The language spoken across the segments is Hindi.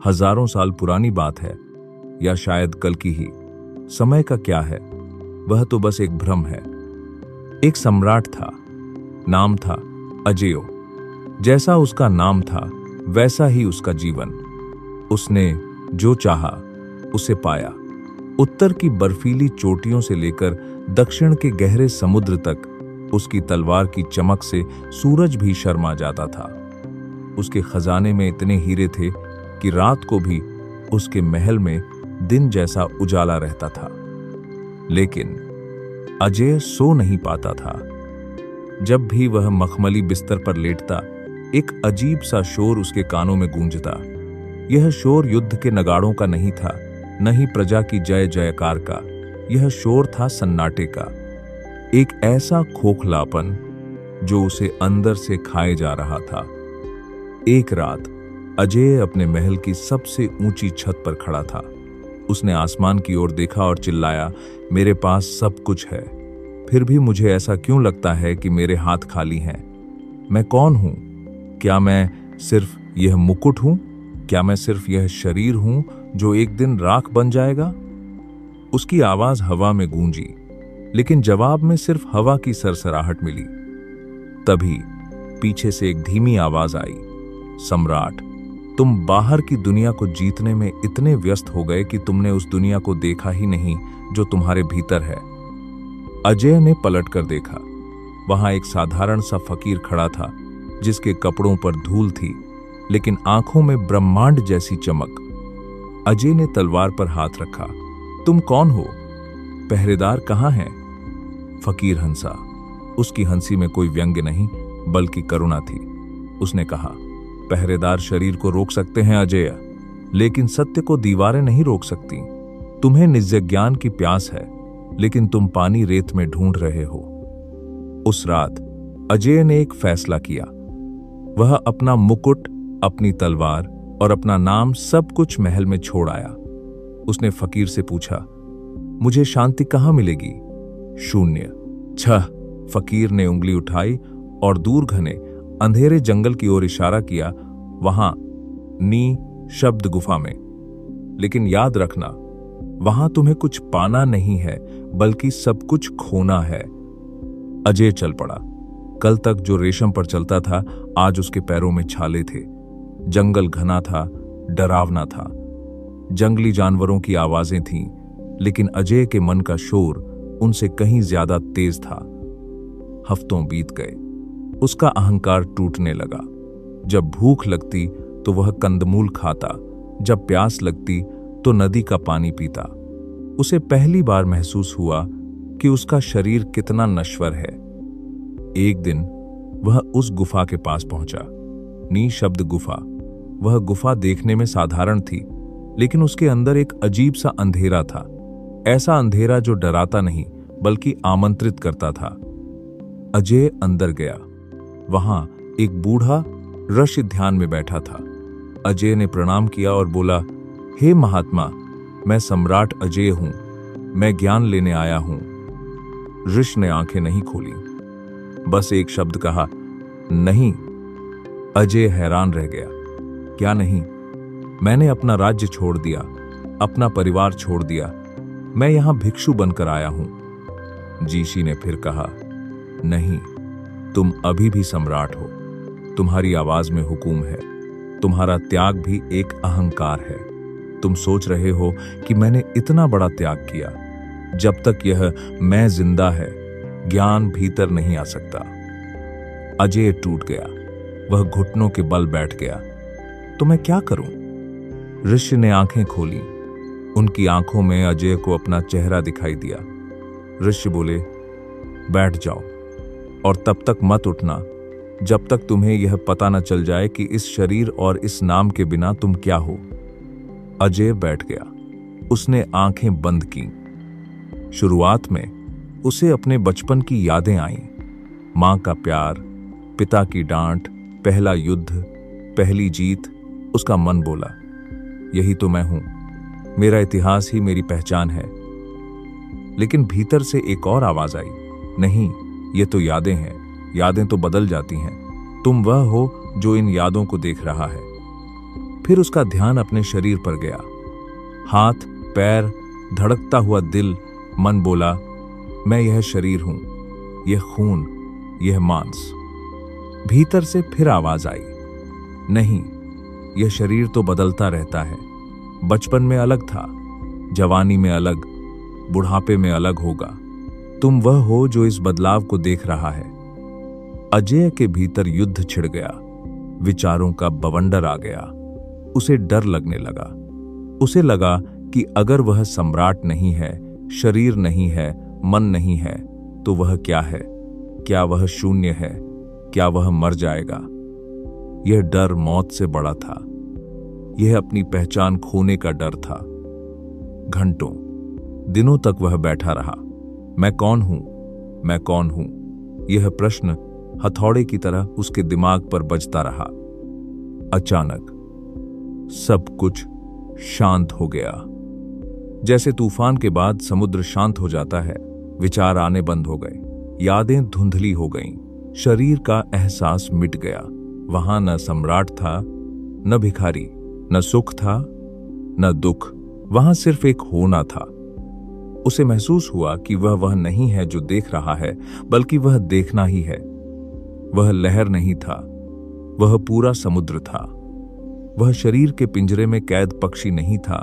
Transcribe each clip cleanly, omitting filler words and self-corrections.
हजारों साल पुरानी बात है, या शायद कल की ही। समय का क्या है, वह तो बस एक भ्रम है। एक सम्राट था, नाम था अजेयो। जैसा उसका नाम था वैसा ही उसका जीवन। उसने जो चाहा उसे पाया। उत्तर की बर्फीली चोटियों से लेकर दक्षिण के गहरे समुद्र तक उसकी तलवार की चमक से सूरज भी शर्मा जाता था। उसके खजाने में इतने हीरे थे कि रात को भी उसके महल में दिन जैसा उजाला रहता था। लेकिन अजय सो नहीं पाता था। जब भी वह मखमली बिस्तर पर लेटता, एक अजीब सा शोर उसके कानों में गूंजता। यह शोर युद्ध के नगाड़ों का नहीं था, न ही प्रजा की जय जयकार का। यह शोर था सन्नाटे का, एक ऐसा खोखलापन जो उसे अंदर से खाए जा रहा था। एक रात अजय अपने महल की सबसे ऊंची छत पर खड़ा था। उसने आसमान की ओर देखा और चिल्लाया, मेरे पास सब कुछ है, फिर भी मुझे ऐसा क्यों लगता है कि मेरे हाथ खाली हैं? मैं कौन हूं? क्या मैं सिर्फ यह मुकुट हूं? क्या मैं सिर्फ यह शरीर हूं जो एक दिन राख बन जाएगा? उसकी आवाज हवा में गूंजी, लेकिन जवाब में सिर्फ हवा की सरसराहट मिली। तभी पीछे से एक धीमी आवाज आई, सम्राट, तुम बाहर की दुनिया को जीतने में इतने व्यस्त हो गए कि तुमने उस दुनिया को देखा ही नहीं जो तुम्हारे भीतर है। अजय ने पलट कर देखा। वहां एक साधारण सा फकीर खड़ा था, जिसके कपड़ों पर धूल थी, लेकिन आंखों में ब्रह्मांड जैसी चमक। अजय ने तलवार पर हाथ रखा। तुम कौन हो? पहरेदार कहाँ हैं? फकीर हंसा। उसकी हंसी में कोई व्यंग्य नहीं, बल्कि करुणा थी। उसने कहा, पहरेदार शरीर को रोक सकते हैं अजय, लेकिन सत्य को दीवारें नहीं रोक सकती। तुम्हें निज्ञान की प्यास है, लेकिन तुम पानी रेत में ढूंढ रहे हो। उस रात अजय ने एक फैसला किया। वह अपना मुकुट, अपनी तलवार और अपना नाम सब कुछ महल में छोड़ आया। उसने फकीर से पूछा, मुझे शांति कहाँ मिलेगी? शून्य। छह। फकीर ने उंगली उठाई और दूर घने अंधेरे जंगल की ओर इशारा किया, वहां नी शब्द गुफा में। लेकिन याद रखना, वहां तुम्हें कुछ पाना नहीं है, बल्कि सब कुछ खोना है। अजय चल पड़ा। कल तक जो रेशम पर चलता था, आज उसके पैरों में छाले थे। जंगल घना था, डरावना था। जंगली जानवरों की आवाजें थीं, लेकिन अजय के मन का शोर उनसे कहीं ज्यादा तेज था। हफ्तों बीत गए। उसका अहंकार टूटने लगा। जब भूख लगती तो वह कंदमूल खाता, जब प्यास लगती तो नदी का पानी पीता। उसे पहली बार महसूस हुआ कि उसका शरीर कितना नश्वर है। एक दिन वह उस गुफा के पास पहुंचा, नी शब्द गुफा। वह गुफा देखने में साधारण थी, लेकिन उसके अंदर एक अजीब सा अंधेरा था। ऐसा अंधेरा जो डराता नहीं, बल्कि आमंत्रित करता था। अजय अंदर गया। वहां एक बूढ़ा ऋषि ध्यान में बैठा था। अजय ने प्रणाम किया और बोला, हे महात्मा, मैं सम्राट अजय हूं। मैं ज्ञान लेने आया हूं। ऋषि ने आंखें नहीं खोली, बस एक शब्द कहा, नहीं। अजय हैरान रह गया। क्या नहीं? मैंने अपना राज्य छोड़ दिया, अपना परिवार छोड़ दिया। मैं यहां भिक्षु बनकर आया हूं। जीशी ने फिर कहा, नहीं, तुम अभी भी सम्राट हो। तुम्हारी आवाज में हुकूम है। तुम्हारा त्याग भी एक अहंकार है। तुम सोच रहे हो कि मैंने इतना बड़ा त्याग किया। जब तक यह मैं जिंदा है, ज्ञान भीतर नहीं आ सकता। अजय टूट गया। वह घुटनों के बल बैठ गया। तो मैं क्या करूं? ऋषि ने आंखें खोली। उनकी आंखों में अजय को अपना चेहरा दिखाई दिया। ऋषि बोले, बैठ जाओ और तब तक मत उठना जब तक तुम्हें यह पता न चल जाए कि इस शरीर और इस नाम के बिना तुम क्या हो। अजय बैठ गया। उसने आंखें बंद की। शुरुआत में उसे अपने बचपन की यादें आईं। मां का प्यार, पिता की डांट, पहला युद्ध, पहली जीत। उसका मन बोला, यही तो मैं हूं। मेरा इतिहास ही मेरी पहचान है। लेकिन भीतर से एक और आवाज आई, नहीं, ये तो यादें हैं। यादें तो बदल जाती हैं। तुम वह हो जो इन यादों को देख रहा है। फिर उसका ध्यान अपने शरीर पर गया। हाथ, पैर, धड़कता हुआ दिल, मन बोला, मैं यह शरीर हूं, यह खून, यह मांस। भीतर से फिर आवाज आई, नहीं, यह शरीर तो बदलता रहता है। बचपन में अलग था, जवानी में अलग, बुढ़ापे में अलग होगा। तुम वह हो जो इस बदलाव को देख रहा है। अजय के भीतर युद्ध छिड़ गया, विचारों का बवंडर आ गया। उसे डर लगने लगा। उसे लगा कि अगर वह सम्राट नहीं है, शरीर नहीं है, मन नहीं है, तो वह क्या है? क्या वह शून्य है? क्या वह मर जाएगा? यह डर मौत से बड़ा था। यह अपनी पहचान खोने का डर था। घंटों, दिनों तक वह बैठा रहा। मैं कौन हूं? मैं कौन हूं? यह प्रश्न हथौड़े की तरह उसके दिमाग पर बजता रहा। अचानक सब कुछ शांत हो गया। जैसे तूफान के बाद समुद्र शांत हो जाता है। विचार आने बंद हो गए, यादें धुंधली हो गईं, शरीर का एहसास मिट गया। वहां न सम्राट था, न भिखारी, न सुख था, न दुख। वहां सिर्फ एक होना था। उसे महसूस हुआ कि वह नहीं है जो देख रहा है, बल्कि वह देखना ही है। वह लहर नहीं था, वह पूरा समुद्र था। वह शरीर के पिंजरे में कैद पक्षी नहीं था,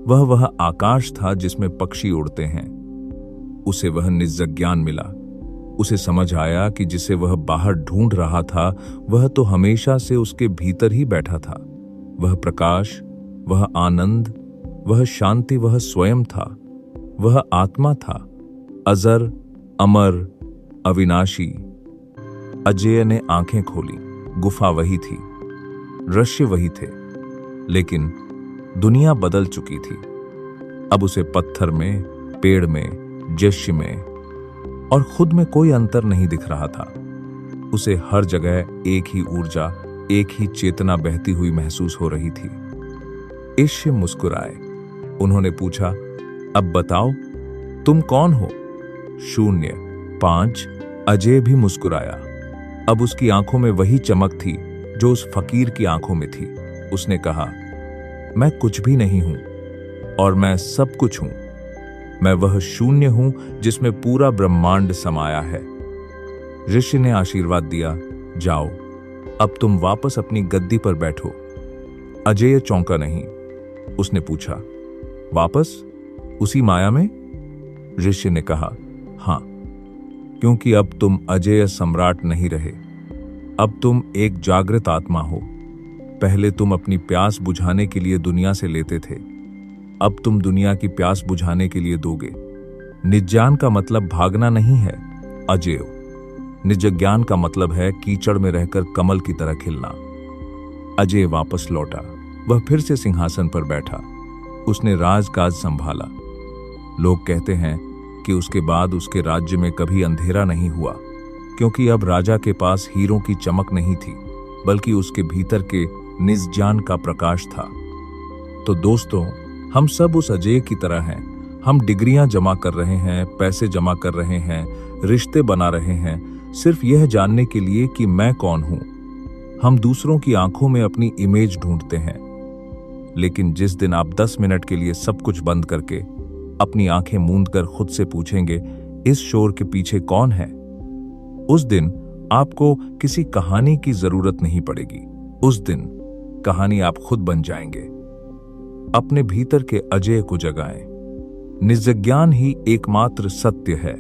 वह आकाश था जिसमें पक्षी उड़ते हैं। उसे वह निजज्ञान मिला। उसे समझ आया कि जिसे वह बाहर ढूंढ रहा था, वह तो हमेशा से उसके भीतर ही बैठा था। वह प्रकाश, वह आनंद, वह शांति, वह स्वयं था। वह आत्मा था, अजर, अमर, अविनाशी। अजय ने आंखें खोली। गुफा वही थी, दृश्य वही थे, लेकिन दुनिया बदल चुकी थी। अब उसे पत्थर में, पेड़ में, दृश्य में और खुद में कोई अंतर नहीं दिख रहा था। उसे हर जगह एक ही ऊर्जा, एक ही चेतना बहती हुई महसूस हो रही थी। ईश्य मुस्कुराए। उन्होंने पूछा, अब बताओ, तुम कौन हो? 0, 5। अजय भी मुस्कुराया। अब उसकी आंखों में वही चमक थी जो उस फकीर की आंखों में थी। उसने कहा, मैं कुछ भी नहीं हूं और मैं सब कुछ हूं। मैं वह शून्य हूं जिसमें पूरा ब्रह्मांड समाया है। ऋषि ने आशीर्वाद दिया, जाओ, अब तुम वापस अपनी गद्दी पर बैठो। अजय चौंका नहीं। उसने पूछा, वापस उसी माया में? ऋषि ने कहा, हां, क्योंकि अब तुम अजय सम्राट नहीं रहे। अब तुम एक जागृत आत्मा हो। पहले तुम अपनी प्यास बुझाने के लिए दुनिया से लेते थे, अब तुम दुनिया की प्यास बुझाने के लिए दोगे। निज्ञान का मतलब भागना नहीं है, अजय। निजज्ञान का मतलब है कीचड़ में रहकर कमल की तरह खिलना। अजय वापस लौटा। वह फिर से सिंहासन पर बैठा। उसने राजकाज संभाला। लोग कहते हैं कि उसके बाद उसके राज्य में कभी अंधेरा नहीं हुआ, क्योंकि अब राजा के पास हीरों की चमक नहीं थी, बल्कि उसके भीतर के निजज्ञान का प्रकाश था। तो दोस्तों, हम सब उस अजय की तरह हैं। हम डिग्रियां जमा कर रहे हैं, पैसे जमा कर रहे हैं, रिश्ते बना रहे हैं, सिर्फ यह जानने के लिए कि मैं कौन हूं। हम दूसरों की आंखों में अपनी इमेज ढूंढते हैं, लेकिन जिस दिन आप 10 मिनट के लिए सब कुछ बंद करके अपनी आंखें मूंद कर खुद से पूछेंगे, इस शोर के पीछे कौन है, उस दिन आपको किसी कहानी की जरूरत नहीं पड़ेगी। उस दिन कहानी आप खुद बन जाएंगे। अपने भीतर के अजय को जगाएं। निजज्ञान ही एकमात्र सत्य है।